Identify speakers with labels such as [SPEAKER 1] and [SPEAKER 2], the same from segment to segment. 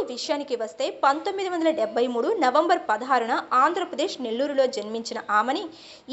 [SPEAKER 1] ఆమని విషయానికి వస్తే 1973 నవంబర్ 16న ఆంధ్రప్రదేశ్ నెల్లూరులో జన్మించిన ఆమని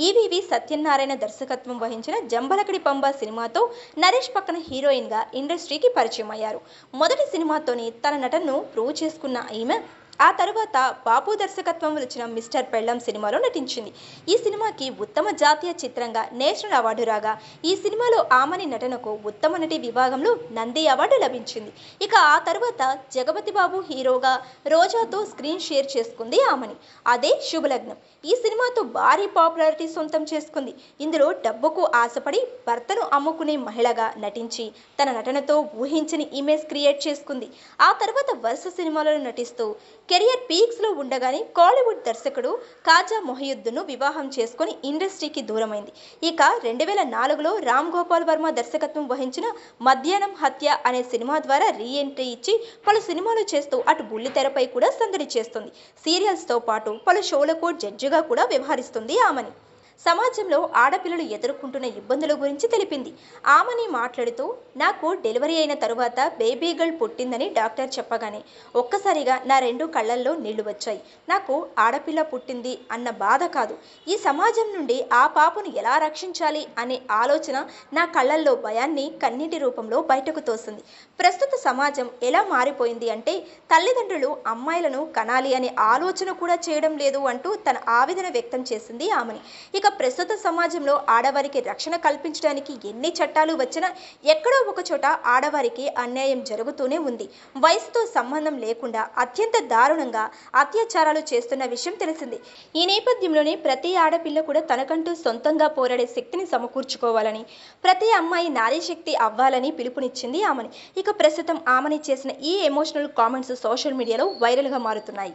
[SPEAKER 1] ఈవీవి సత్యనారాయణ దర్శకత్వం వహించిన జంబలకడి పంబ సినిమాతో నరేష్ పక్కన హీరోయిన్గా ఇండస్ట్రీకి పరిచయం అయ్యారు. మొదటి సినిమాతోనే తన నటనను ప్రూవ్ చేసుకున్న ఈమె ఆ తర్వాత బాపు దర్శకత్వం వచ్చిన మిస్టర్ పెళ్ళం సినిమాలో నటించింది. ఈ సినిమాకి ఉత్తమ జాతీయ చిత్రంగా నేషనల్ అవార్డు రాగా, ఈ సినిమాలో ఆమని నటనకు ఉత్తమ నటి విభాగంలో నంది అవార్డు లభించింది. ఇక ఆ తర్వాత జగపతి బాబు హీరోగా రోజాతో స్క్రీన్ షేర్ చేసుకుంది ఆమని. అదే శుభలగ్నం. ఈ సినిమాతో భారీ పాపులారిటీ సొంతం చేసుకుంది. ఇందులో డబ్బుకు ఆశపడి భర్తను అమ్ముకునే మహిళగా నటించి తన నటనతో ఊహించని ఇమేజ్ క్రియేట్ చేసుకుంది. ఆ తర్వాత వరుస సినిమాలలో నటిస్తూ కెరియర్ పీక్స్లో ఉండగానే కాలీవుడ్ దర్శకుడు కాజా మొహియుద్దీన్ను వివాహం చేసుకుని ఇండస్ట్రీకి దూరమైంది. ఇక 2004లో రామ్ గోపాల్ వర్మ దర్శకత్వం వహించిన మధ్యాహ్నం హత్య అనే సినిమా ద్వారా రీ ఎంట్రీ ఇచ్చి పలు సినిమాలు చేస్తూ అటు బుల్లితెరపై కూడా సందడి చేస్తుంది. సీరియల్స్తో పాటు పలు షోలకు జడ్జిగా కూడా వ్యవహరిస్తుంది ఆమని. సమాజంలో ఆడపిల్లలు ఎదుర్కొంటున్న ఇబ్బందుల గురించి తెలిపింది. ఆమని మాట్లాడుతూ, నాకు డెలివరీ అయిన తరువాత బేబీ గర్ల్ పుట్టిందని డాక్టర్ చెప్పగానే ఒక్కసారిగా నా 2 కళ్ళల్లో నీళ్లు వచ్చాయి. నాకు ఆడపిల్ల పుట్టింది అన్న బాధ కాదు, ఈ సమాజం నుండి ఆ పాపను ఎలా రక్షించాలి అనే ఆలోచన నా కళ్ళల్లో భయాన్ని కన్నీటి రూపంలో బయటకు తోసింది. ప్రస్తుత సమాజం ఎలా మారిపోయింది అంటే తల్లిదండ్రులు అమ్మాయిలను కనాలి అనే ఆలోచన కూడా చేయడం లేదు అంటూ తన ఆవేదన వ్యక్తం చేసింది ఆమని. ఇక ప్రస్తుత సమాజంలో ఆడవారికి రక్షణ కల్పించడానికి ఎన్ని చట్టాలు వచ్చినా ఎక్కడో ఒక చోట ఆడవారికి అన్యాయం జరుగుతూనే ఉంది. వయసుతో సంబంధం లేకుండా అత్యంత దారుణంగా అత్యాచారాలు చేస్తున్న విషయం తెలిసింది. ఈ నేపథ్యంలోనే ప్రతి ఆడపిల్ల కూడా తనకంటూ సొంతంగా పోరాడే శక్తిని సమకూర్చుకోవాలని, ప్రతి అమ్మాయి నారీ శక్తి అవ్వాలని పిలుపునిచ్చింది ఆమని. ఇక ప్రస్తుతం ఆమని చేసిన ఈ ఎమోషనల్ కామెంట్స్ సోషల్ మీడియాలో వైరల్గా మారుతున్నాయి.